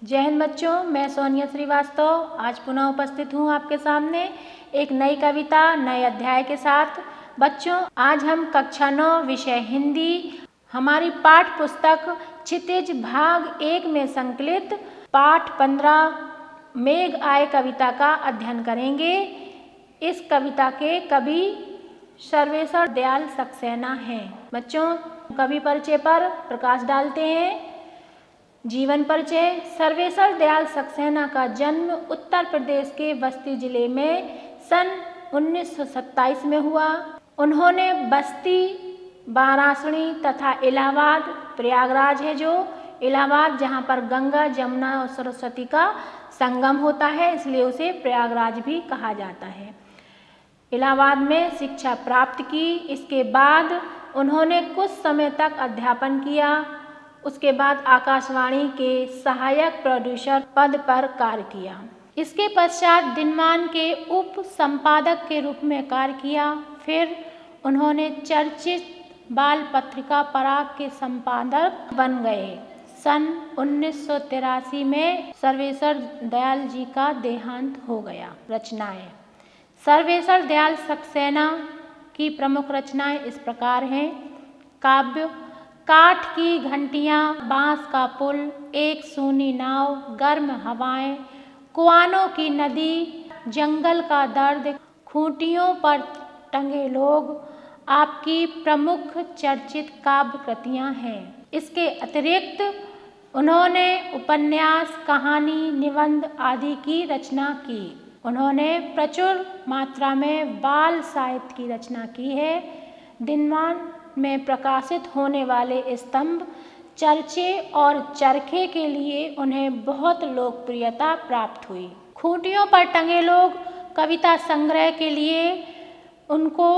जय हिंद बच्चों, मैं सोनिया श्रीवास्तव आज पुनः उपस्थित हूँ आपके सामने एक नई कविता नए अध्याय के साथ। बच्चों, आज हम कक्षा 9 विषय हिंदी हमारी पाठ पुस्तक क्षितिज भाग 1 में संकलित पाठ 15 मेघ आए कविता का अध्ययन करेंगे। इस कविता के कवि सर्वेश्वर दयाल सक्सेना हैं। बच्चों, कवि परिचय पर प्रकाश डालते हैं। जीवन परिचय। सर्वेश्वर दयाल सक्सेना का जन्म उत्तर प्रदेश के बस्ती जिले में सन 1927 में हुआ। उन्होंने बस्ती, वाराणसी तथा इलाहाबाद, प्रयागराज है जो इलाहाबाद, जहाँ पर गंगा, जमुना और सरस्वती का संगम होता है, इसलिए उसे प्रयागराज भी कहा जाता है। इलाहाबाद में शिक्षा प्राप्त की। इसके बाद उन्होंने कुछ समय तक अध्यापन किया। उसके बाद आकाशवाणी के सहायक प्रोड्यूसर पद पर कार्य किया। इसके पश्चात दिनमान के उप संपादक के रूप में कार्य किया। फिर उन्होंने चर्चित बाल पत्रिका पराग के संपादक बन गए। सन 1983 में सर्वेश्वर दयाल जी का देहांत हो गया। रचनाएं। सर्वेश्वर दयाल सक्सेना की प्रमुख रचनाएं इस प्रकार हैं। काव्य। काठ की घंटियां, बांस का पुल, एक सूनी नाव, गर्म हवाएं, कुआनों की नदी, जंगल का दर्द, खूंटियों पर टंगे लोग आपकी प्रमुख चर्चित काव्य कृतियां हैं। इसके अतिरिक्त उन्होंने उपन्यास, कहानी, निबंध आदि की रचना की। उन्होंने प्रचुर मात्रा में बाल साहित्य की रचना की है। दिनमान में प्रकाशित होने वाले स्तंभ, चर्चे और चरखे के लिए उन्हें बहुत लोकप्रियता प्राप्त हुई। खूंटियों पर टंगे लोग कविता संग्रह के लिए उनको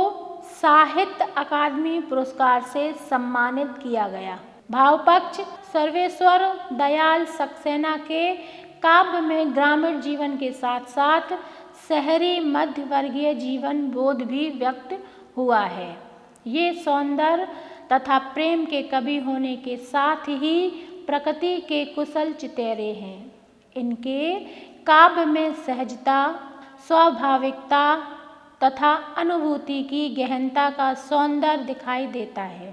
साहित्य अकादमी पुरस्कार से सम्मानित किया गया। भावपक्ष। सर्वेश्वर दयाल सक्सेना के काव्य में ग्रामीण जीवन के साथ साथ शहरी मध्य वर्गीय जीवन बोध भी व्यक्त हुआ है। ये सौंदर्य तथा प्रेम के कवि होने के साथ ही प्रकृति के कुशल चितेरे हैं। इनके काव्य में सहजता, स्वाभाविकता तथा अनुभूति की गहनता का सौंदर्य दिखाई देता है।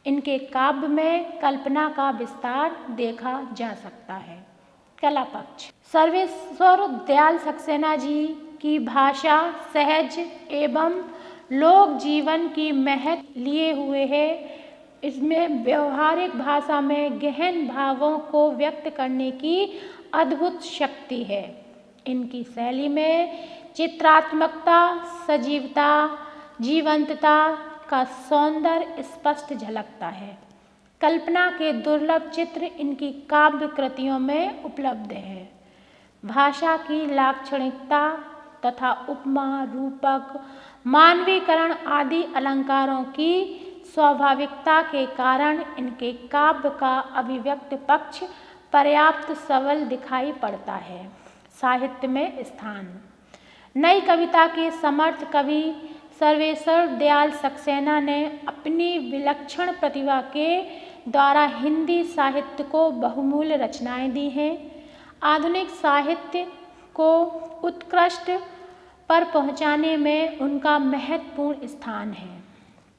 इनके काव्य में कल्पना का विस्तार देखा जा सकता है। कला पक्ष। सर्वेश्वर दयाल सक्सेना जी की भाषा सहज एवं लोक जीवन की महक लिए हुए है। इसमें व्यवहारिक भाषा में गहन भावों को व्यक्त करने की अद्भुत शक्ति है। इनकी शैली में चित्रात्मकता, सजीवता, जीवंतता का सौंदर्य स्पष्ट झलकता है। कल्पना के दुर्लभ चित्र इनकी काव्य कृतियों में उपलब्ध है। भाषा की लाक्षणिकता तथा उपमा, रूपक, मानवीकरण आदि अलंकारों की स्वाभाविकता के कारण इनके काव्य का अभिव्यक्त पक्ष पर्याप्त सबल दिखाई पड़ता है। साहित्य में स्थान। नई कविता के समर्थ कवि सर्वेश्वर दयाल सक्सेना ने अपनी विलक्षण प्रतिभा के द्वारा हिंदी साहित्य को बहुमूल्य रचनाएं दी हैं। आधुनिक साहित्य को उत्कृष्ट पर पहुंचाने में उनका महत्वपूर्ण स्थान है।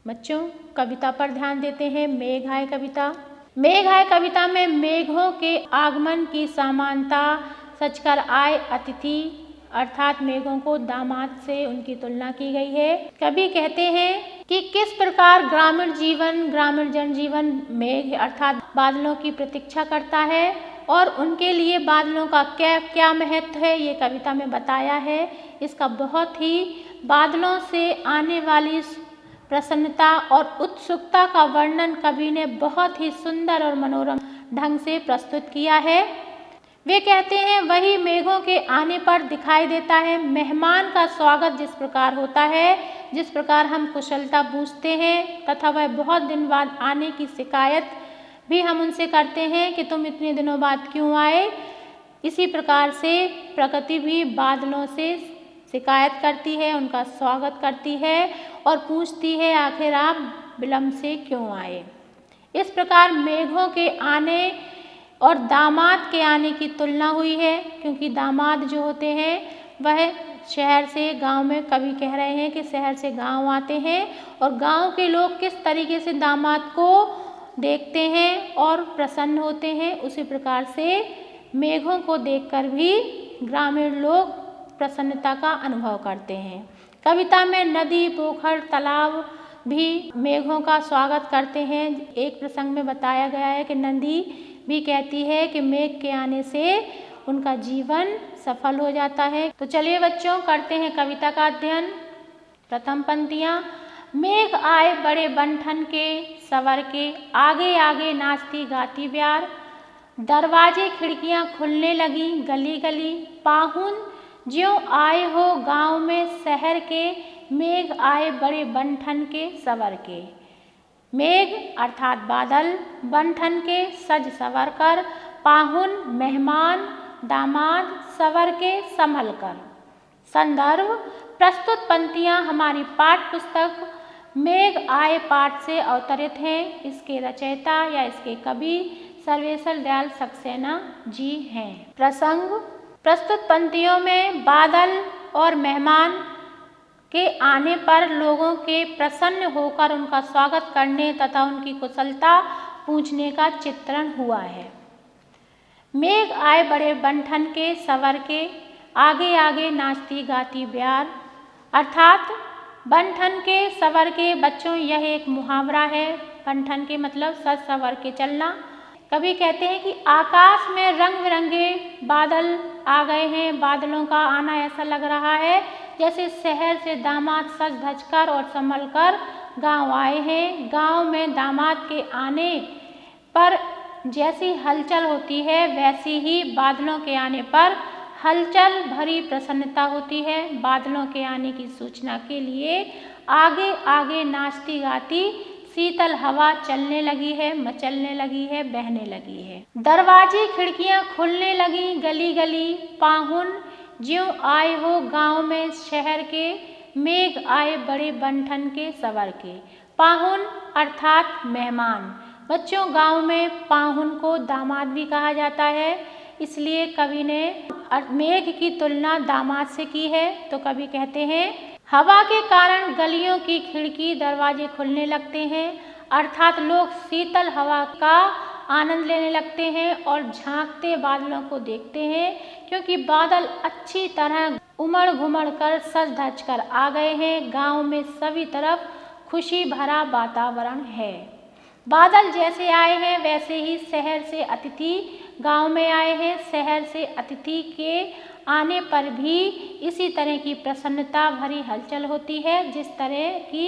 बच्चों, कविता पर ध्यान देते हैं। मेघ आए कविता। मेघ आए कविता में मेघों के आगमन की समानता, सचकर आए अतिथि अर्थात मेघों को दामाद से उनकी तुलना की गई है। कवि कहते हैं कि किस प्रकार ग्रामीण जीवन, ग्रामीण जनजीवन मेघ अर्थात बादलों की प्रतीक्षा करता है और उनके लिए बादलों का क्या महत्व है, ये कविता में बताया है। इसका बहुत ही बादलों से आने वाली प्रसन्नता और उत्सुकता का वर्णन कवि ने बहुत ही सुंदर और मनोरम ढंग से प्रस्तुत किया है। वे कहते हैं, वही मेघों के आने पर दिखाई देता है। मेहमान का स्वागत जिस प्रकार होता है, जिस प्रकार हम कुशलता पूछते हैं तथा वह बहुत दिन बाद आने की शिकायत भी हम उनसे करते हैं कि तुम इतने दिनों बाद क्यों आए, इसी प्रकार से प्रकृति भी बादलों से शिकायत करती है, उनका स्वागत करती है और पूछती है आखिर आप विलंब से क्यों आए। इस प्रकार मेघों के आने और दामाद के आने की तुलना हुई है, क्योंकि दामाद जो होते हैं वह शहर से गांव में, कवि कह रहे हैं कि शहर से गांव आते हैं और गांव के लोग किस तरीके से दामाद को देखते हैं और प्रसन्न होते हैं, उसी प्रकार से मेघों को देखकर भी ग्रामीण लोग प्रसन्नता का अनुभव करते हैं। कविता में नदी, पोखर, तालाब भी मेघों का स्वागत करते हैं। एक प्रसंग में बताया गया है कि नदी भी कहती है कि मेघ के आने से उनका जीवन सफल हो जाता है। तो चलिए बच्चों, करते हैं कविता का अध्ययन। प्रथम पंक्तियाँ। मेघ आए बड़े बन-ठन के सवर के, आगे आगे नाचती गाती ब्यार। दरवाजे खिड़कियाँ खुलने लगी गली गली, पाहुन ज्यों आए हो गाँव में शहर के। मेघ आए बड़े बन-ठन के सवर के। मेघ अर्थात बादल, बन-ठन के सज सवर कर, पाहुन मेहमान, दामाद सवर के संभल कर। संदर्भ। प्रस्तुत पंक्तियाँ हमारी पाठ्य पुस्तक मेघ आए पाठ से अवतरित हैं। इसके रचयिता या इसके कवि सर्वेश्वर दयाल सक्सेना जी हैं। प्रसंग। प्रस्तुत पंक्तियों में बादल और मेहमान के आने पर लोगों के प्रसन्न होकर उनका स्वागत करने तथा उनकी कुशलता पूछने का चित्रण हुआ है। मेघ आए बड़े बन-ठन के सवर के, आगे आगे नाचती गाती ब्यार। अर्थात बन-ठन के सवर के बच्चों, यह एक मुहावरा है। बन-ठन के मतलब सज सवर के चलना। कवि कहते हैं कि आकाश में रंग बिरंगे बादल आ गए हैं। बादलों का आना ऐसा लग रहा है जैसे शहर से दामाद सज धज कर और संभल कर गाँव आए हैं। गाँव में दामाद के आने पर जैसी हलचल होती है, वैसी ही बादलों के आने पर हलचल भरी प्रसन्नता होती है। बादलों के आने की सूचना के लिए आगे आगे नाचती गाती शीतल हवा चलने लगी है, मचलने लगी है, बहने लगी है। दरवाजे खिड़कियां खुलने लगी गली गली, पाहुन ज्यों आए हो गाँव में शहर के। मेघ आए बड़े बन-ठन के सवर के। पाहुन अर्थात मेहमान। बच्चों, गांव में पाहुन को दामाद भी कहा जाता है, इसलिए कवि ने मेघ की तुलना दामाद से की है। तो कवि कहते हैं, हवा के कारण गलियों की खिड़की दरवाजे खुलने लगते हैं। अर्थात लोग शीतल हवा का आनंद लेने लगते हैं और झांकते बादलों को देखते हैं, क्योंकि बादल अच्छी तरह उमड़ घुमड़ कर सज धज कर आ गए हैं। गांव में सभी तरफ खुशी भरा वातावरण है। बादल जैसे आए हैं वैसे ही शहर से अतिथि गांव में आए हैं। शहर से अतिथि के आने पर भी इसी तरह की प्रसन्नता भरी हलचल होती है, जिस तरह की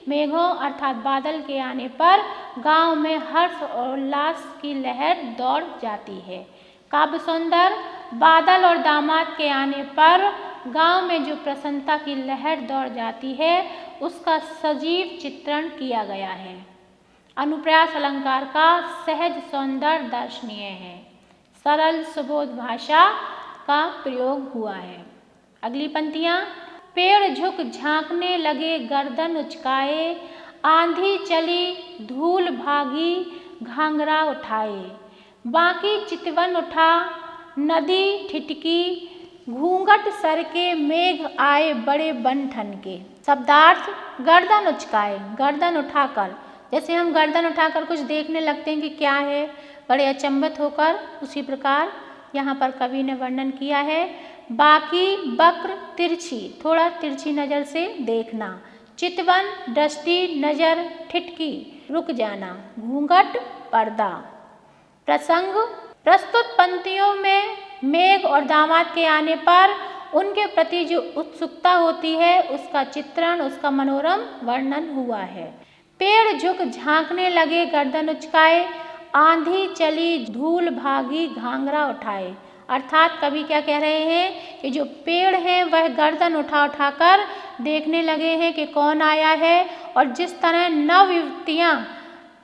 मेघों अर्थात बादल के आने पर गांव में हर्ष और उल्लास की लहर दौड़ जाती है। काव्य सौंदर्य। बादल और दामाद के आने पर गांव में जो प्रसन्नता की लहर दौड़ जाती है, उसका सजीव चित्रण किया गया है। अनुप्रास अलंकार का सहज सौंदर्य दर्शनीय है। सरल सुबोध भाषा का प्रयोग हुआ है। अगली पंक्तियाँ। पेड़ झुक झांकने लगे गर्दन उचकाए, आंधी चली धूल भागी घाघरा उठाए। बाकी चितवन उठा नदी ठिठकी, घूंघट सर के मेघ आए बड़े बन-ठन के। शब्दार्थ। गर्दन उचकाए, गर्दन उठाकर, जैसे हम गर्दन उठाकर कुछ देखने लगते हैं कि क्या है, बड़े अचंभित होकर, उसी प्रकार यहाँ पर कवि ने वर्णन किया है। बाकी वक्र तिरछी, थोड़ा तिरछी नज़र से देखना। चितवन दृष्टि नज़र, ठिठकी रुक जाना, घूंघट पर्दा। प्रसंग। प्रस्तुत पंक्तियों में मेघ और दामाद के आने पर उनके प्रति जो उत्सुकता होती है, उसका चित्रण, उसका मनोरम वर्णन हुआ है। पेड़ झुक झांकने लगे गर्दन उचकाए, आंधी चली धूल भागी घाघरा उठाए। अर्थात कवि क्या कह रहे हैं कि जो पेड़ हैं वह गर्दन उठा उठा कर देखने लगे हैं कि कौन आया है। और जिस तरह नव युवतियाँ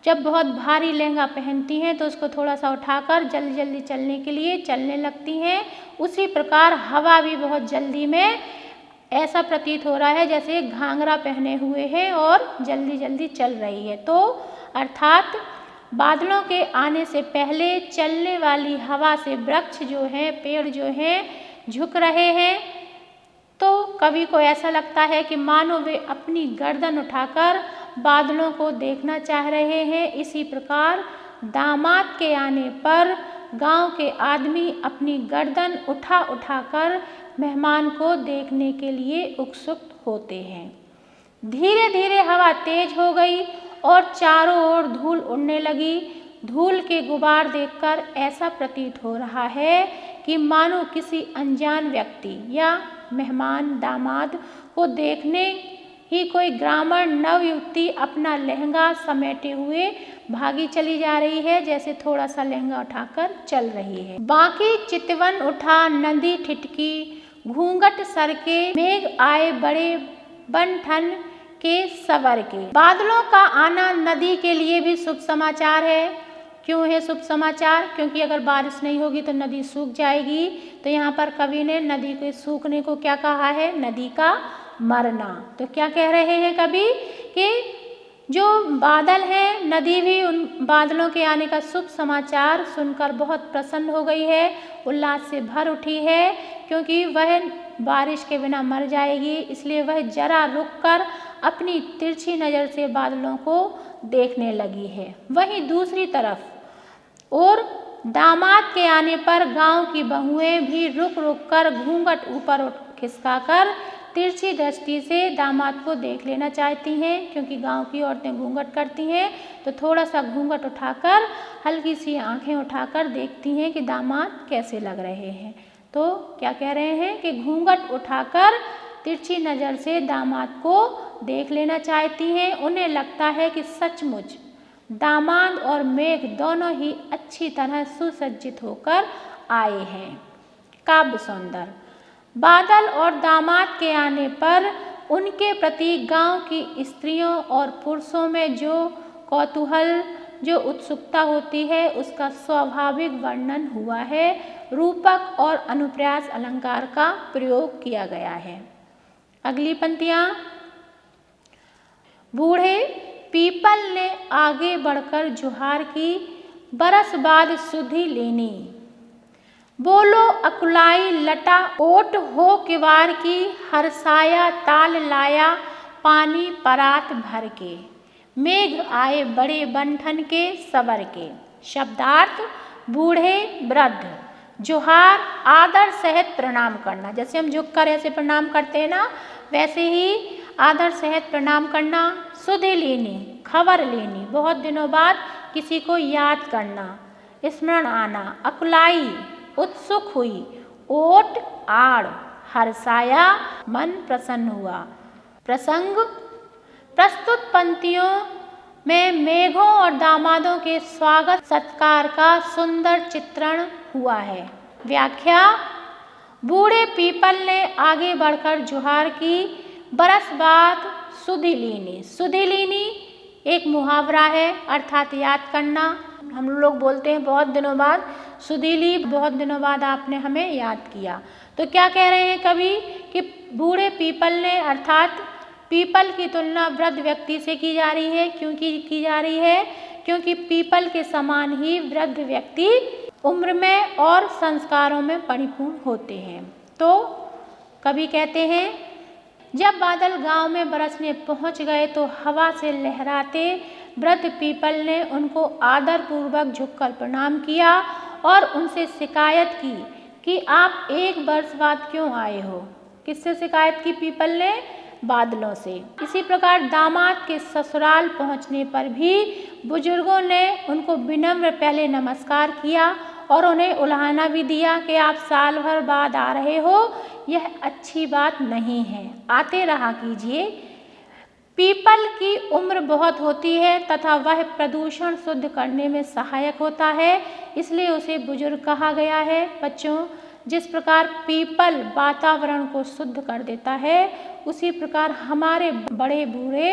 जब बहुत भारी लहंगा पहनती हैं तो उसको थोड़ा सा उठाकर जल्दी जल्दी चलने के लिए चलने लगती हैं, उसी प्रकार हवा भी बहुत जल्दी में ऐसा प्रतीत हो रहा है जैसे घाघरा पहने हुए है और जल्दी जल्दी चल रही है। तो अर्थात बादलों के आने से पहले चलने वाली हवा से वृक्ष जो है, पेड़ जो हैं, झुक रहे हैं। तो कवि को ऐसा लगता है कि मानो वे अपनी गर्दन उठाकर बादलों को देखना चाह रहे हैं। इसी प्रकार दामाद के आने पर गांव के आदमी अपनी गर्दन उठा उठाकर मेहमान को देखने के लिए उत्सुक होते हैं। धीरे धीरे हवा तेज हो गई और चारों ओर धूल उड़ने लगी। धूल के गुबार देखकर ऐसा प्रतीत हो रहा है कि मानो किसी अनजान व्यक्ति या मेहमान दामाद को देखने ही कोई ग्रामीण नवयुवती अपना लहंगा समेटे हुए भागी चली जा रही है, जैसे थोड़ा सा लहंगा उठाकर चल रही है। बाकी चितवन उठा, नदी ठिठकी, घूंघट सरके, मेघ आए बड़े बन ठन के सवर के। बादलों का आना नदी के लिए भी शुभ समाचार है। क्यों है शुभ समाचार? क्योंकि अगर बारिश नहीं होगी तो नदी सूख जाएगी। तो यहाँ पर कवि ने नदी के सूखने को क्या कहा है? नदी का मरना। तो क्या कह रहे हैं कवि कि जो बादल हैं, नदी भी उन बादलों के आने का शुभ समाचार सुनकर बहुत प्रसन्न हो गई है, उल्लास से भर उठी है, क्योंकि वह बारिश के बिना मर जाएगी। इसलिए वह जरा रुककर अपनी तिरछी नज़र से बादलों को देखने लगी है। वहीं दूसरी तरफ और दामाद के आने पर गांव की बहुएं भी रुक रुक कर घूंघट ऊपर खिसकाकर तिरछी दृष्टि से दामाद को देख लेना चाहती हैं, क्योंकि गांव की औरतें घूंघट करती हैं तो थोड़ा सा घूंघट उठाकर, हल्की सी आंखें उठाकर देखती हैं कि दामाद कैसे लग रहे हैं। तो क्या कह रहे हैं कि घूंघट उठाकर तिरछी नज़र से दामाद को देख लेना चाहती हैं। उन्हें लगता है कि सचमुच दामाद और मेघ दोनों ही अच्छी तरह सुसज्जित होकर आए हैं। काव्य सौंदर्य। बादल और दामाद के आने पर उनके प्रति गांव की स्त्रियों और पुरुषों में जो कौतूहल, जो उत्सुकता होती है, उसका स्वाभाविक वर्णन हुआ है। रूपक और अनुप्रास अलंकार का प्रयोग किया गया है। अगली पंक्तियाँ। बूढ़े पीपल ने आगे बढ़कर जुहार की, बरस बाद सुधि लेनी। बोलो अकुलाई लटा ओट हो किवार की, हरसाया ताल लाया पानी परात भर के। मेघ आए बड़े बंठन के सबर के। शब्दार्थ: बूढ़े, वृद्ध। जोहार आदर सहित प्रणाम करना, जैसे हम झुककर ऐसे प्रणाम करते हैं ना, वैसे ही आदर सहित प्रणाम करना। सुधि लेनी, खबर लेनी, बहुत दिनों बाद किसी को याद करना, स्मरण आना। अकुलाई, उत्सुक हुई। ओट, आड़। हर्षाया, मन प्रसन्न हुआ। प्रसंग: प्रस्तुत पंक्तियों में मेघों और दामादों के स्वागत सत्कार का सुंदर चित्रण हुआ है। व्याख्या: बूढ़े पीपल ने आगे बढ़कर जुहार की, बरस बाद सुधि लीनी। सुधि लीनी एक मुहावरा है, अर्थात याद करना। हम लोग बोलते हैं बहुत दिनों बाद सुधि ली, बहुत दिनों बाद आपने हमें याद किया। तो क्या कह रहे हैं कवि कि बूढ़े पीपल ने, अर्थात पीपल की तुलना वृद्ध व्यक्ति से की जा रही है। क्यों की जा रही है? क्योंकि पीपल के समान ही वृद्ध व्यक्ति उम्र में और संस्कारों में परिपूर्ण होते हैं। तो कवि कहते हैं, जब बादल गांव में बरसने पहुंच गए तो हवा से लहराते वृद्ध पीपल ने उनको आदरपूर्वक झुककर प्रणाम किया और उनसे शिकायत की कि आप एक वर्ष बाद क्यों आए हो। किससे शिकायत की पीपल ने? बादलों से। इसी प्रकार दामाद के ससुराल पहुंचने पर भी बुजुर्गों ने उनको विनम्र पहले नमस्कार किया और उन्हें उल्हाना भी दिया कि आप साल भर बाद आ रहे हो, यह अच्छी बात नहीं है, आते रहा कीजिए। पीपल की उम्र बहुत होती है तथा वह प्रदूषण शुद्ध करने में सहायक होता है, इसलिए उसे बुजुर्ग कहा गया है। बच्चों, जिस प्रकार पीपल वातावरण को शुद्ध कर देता है, उसी प्रकार हमारे बड़े बूढ़े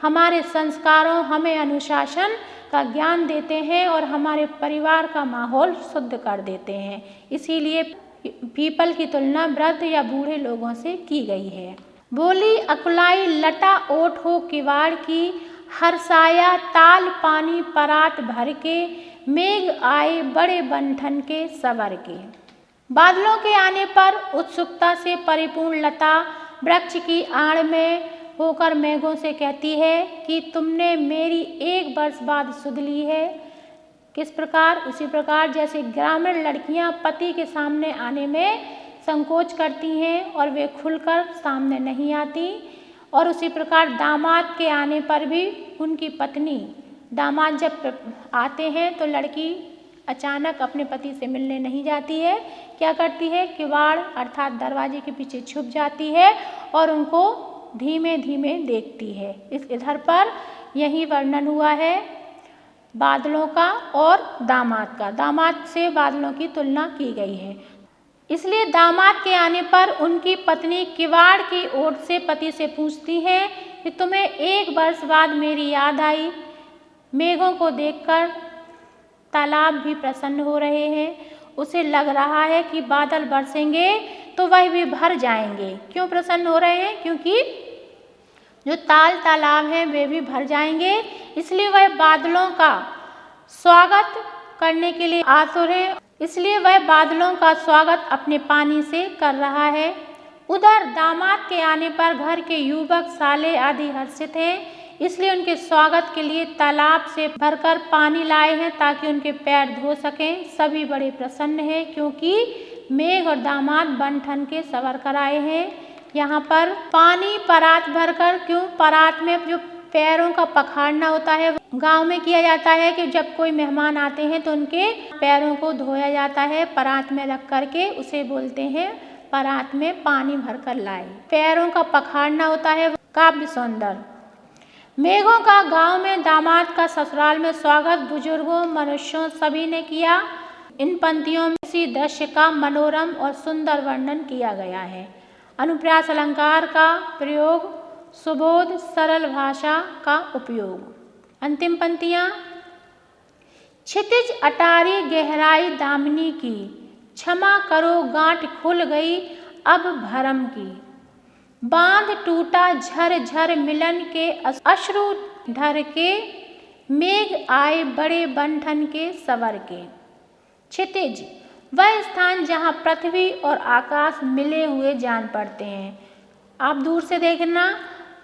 हमारे संस्कारों, हमें अनुशासन का ज्ञान देते हैं और हमारे परिवार का माहौल शुद्ध कर देते हैं। इसीलिए पीपल की तुलना वृद्ध या बूढ़े लोगों से की गई है। बोली अकुलाई लटा ओट हो किवाड़ की, हर्षाया ताल पानी परात भर के, मेघ आए बड़े बंठन के सवर के। बादलों के आने पर उत्सुकता से परिपूर्ण लता वृक्ष की आड़ में होकर मेघों से कहती है कि तुमने मेरी 1 वर्ष बाद सुध ली है। किस प्रकार? उसी प्रकार जैसे ग्रामीण लड़कियां पति के सामने आने में संकोच करती हैं और वे खुलकर सामने नहीं आती, और उसी प्रकार दामाद के आने पर भी उनकी पत्नी, दामाद जब आते हैं तो लड़की अचानक अपने पति से मिलने नहीं जाती है। क्या करती है? किवाड़ अर्थात दरवाजे के पीछे छुप जाती है और उनको धीमे धीमे देखती है। इधर पर यही वर्णन हुआ है बादलों का और दामाद का। दामाद से बादलों की तुलना की गई है। इसलिए दामाद के आने पर उनकी पत्नी किवाड़ की ओर से पति से पूछती है कि तुम्हें 1 वर्ष बाद मेरी याद आई। मेघों को देखकर तालाब भी प्रसन्न हो रहे हैं। उसे लग रहा है कि बादल बरसेंगे तो वह भी भर जाएंगे। क्यों प्रसन्न हो रहे हैं? क्योंकि जो तालाब हैं वे भी भर जाएंगे, इसलिए वह बादलों का स्वागत करने के लिए आतुर है। इसलिए वह बादलों का स्वागत अपने पानी से कर रहा है। उधर दामाद के आने पर घर के युवक साले आदि हर्षित हैं, इसलिए उनके स्वागत के लिए तालाब से भरकर पानी लाए हैं ताकि उनके पैर धो सकें। सभी बड़े प्रसन्न हैं क्योंकि मेघ और दामाद बन-ठन के सवर कर आए हैं। यहाँ पर पानी परात भरकर, क्यों? परात में जो पैरों का पखारना होता है गांव में किया जाता है कि जब कोई मेहमान आते हैं तो उनके पैरों को धोया जाता है परात में रख करके, उसे बोलते हैं परात में पानी भरकर लाए। पैरों का पखारना होता है काव्य सौंदर्य। मेघों का गांव में दामाद का ससुराल में स्वागत बुजुर्गों, मनुष्यों सभी ने किया। इन पंक्तियों में इसी दृश्य का मनोरम और सुंदर वर्णन किया गया है। अनुप्रास अलंकार का प्रयोग, सुबोध सरल भाषा का उपयोग। अंतिम पंक्तियां। क्षितिज अटारी गहराई दामिनी की, क्षमा करो गांठ खुल गई अब भरम की। बांध टूटा झर झर मिलन के अश्रु ढर के, मेघ आए बड़े बंठन के सवर के। क्षितिज वह स्थान जहाँ पृथ्वी और आकाश मिले हुए जान पड़ते हैं। आप दूर से देखना,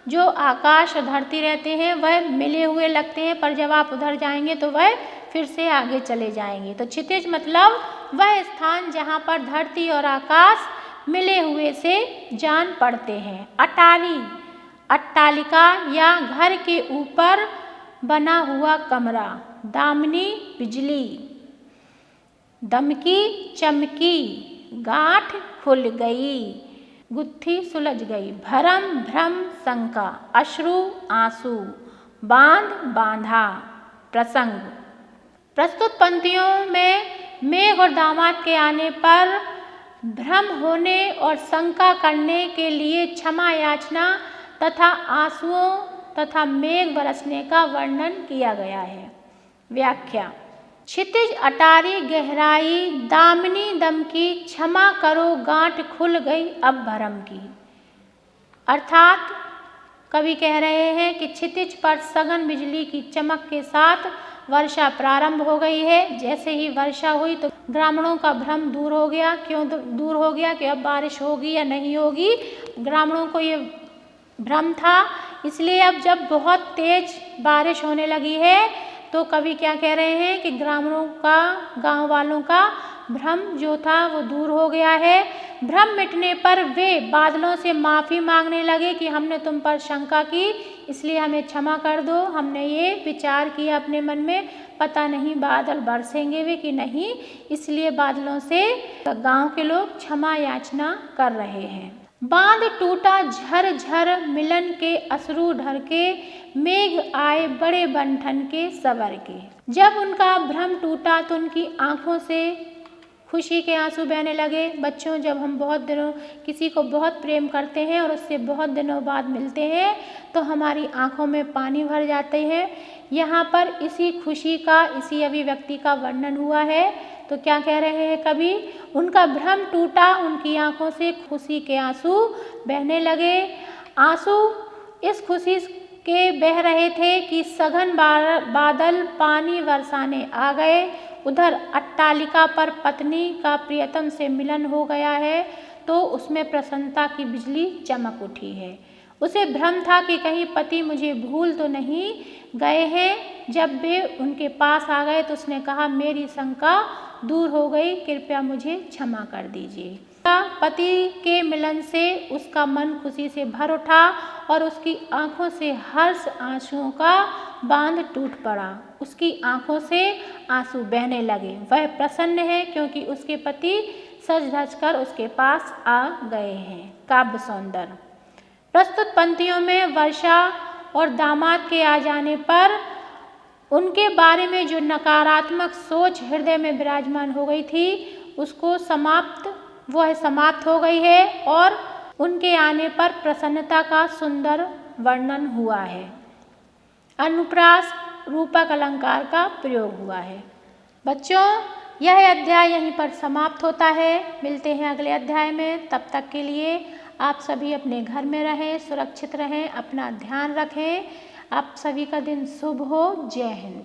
जो आकाश और धरती रहते हैं वह मिले हुए लगते हैं, पर जब आप उधर जाएंगे तो वह फिर से आगे चले जाएंगे। तो क्षितिज मतलब वह स्थान जहाँ पर धरती और आकाश मिले हुए से जान पड़ते हैं। अटारी अट्टालिका या घर के ऊपर बना हुआ कमरा। दामिनी बिजली। दमकी चमकी, गांठ खुल गई, गुत्थी सुलझ गई। भरम भ्रम शंका, अश्रु आंसू, बांध बांधा। प्रसंग। प्रस्तुत पंक्तियों में मेघ और दामाद के आने पर भ्रम होने और शंका करने के लिए क्षमा याचना तथा आंसुओं तथा मेघ बरसने का वर्णन किया गया है। व्याख्या। क्षितिज अटारी गहराई दामिनी दमकी, क्षमा करो गांठ खुल गई अब भरम की। अर्थात कवि कह रहे हैं कि क्षितिज पर सघन बिजली की चमक के साथ वर्षा प्रारंभ हो गई है। जैसे ही वर्षा हुई तो ग्रामीणों का भ्रम दूर हो गया। क्यों दूर हो गया? कि अब बारिश होगी या नहीं होगी। ग्रामीणों को ये भ्रम था, इसलिए अब जब बहुत तेज बारिश होने लगी है तो कवि क्या कह रहे हैं कि ग्रामीणों का, गांव वालों का भ्रम जो था वो दूर हो गया है। भ्रम मिटने पर वे बादलों से माफ़ी मांगने लगे कि हमने तुम पर शंका की, इसलिए हमें क्षमा कर दो। हमने ये विचार किया अपने मन में, पता नहीं बादल बरसेंगे वे कि नहीं, इसलिए बादलों से गांव के लोग क्षमा याचना कर रहे हैं। बांध टूटा झर झर मिलन के अश्रु ढर के, मेघ आए बड़े बंठन के सवर के। जब उनका भ्रम टूटा तो उनकी आंखों से खुशी के आंसू बहने लगे। बच्चों, जब हम बहुत दिनों किसी को बहुत प्रेम करते हैं और उससे बहुत दिनों बाद मिलते हैं तो हमारी आंखों में पानी भर जाते हैं। यहाँ पर इसी खुशी का, इसी अभिव्यक्ति का वर्णन हुआ है। तो क्या कह रहे हैं कवि? उनका भ्रम टूटा, उनकी आंखों से खुशी के आंसू बहने लगे। आंसू इस खुशी के बह रहे थे कि सघन बादल पानी बरसाने आ गए। उधर अट्टालिका पर पत्नी का प्रियतम से मिलन हो गया है तो उसमें प्रसन्नता की बिजली चमक उठी है। उसे भ्रम था कि कहीं पति मुझे भूल तो नहीं गए हैं। जब वे उनके पास आ गए तो उसने कहा, मेरी शंका दूर हो गई, कृपया मुझे क्षमा कर दीजिए। पति के मिलन से उसका मन खुशी से भर उठा और उसकी आंखों से हर्ष आंसुओं का बांध टूट पड़ा। उसकी आंखों से आंसू बहने लगे। वह प्रसन्न है क्योंकि उसके पति सज धज कर उसके पास आ गए हैं। काव्य सौंदर्य। प्रस्तुत पंक्तियों में वर्षा और दामाद के आ जाने पर उनके बारे में जो नकारात्मक सोच हृदय में विराजमान हो गई थी उसको वह समाप्त हो गई है और उनके आने पर प्रसन्नता का सुंदर वर्णन हुआ है। अनुप्रास रूपक अलंकार का प्रयोग हुआ है। बच्चों, यह अध्याय यहीं पर समाप्त होता है। मिलते हैं अगले अध्याय में। तब तक के लिए आप सभी अपने घर में रहें, सुरक्षित रहें, अपना ध्यान रखें। आप सभी का दिन शुभ हो। जय हिंद।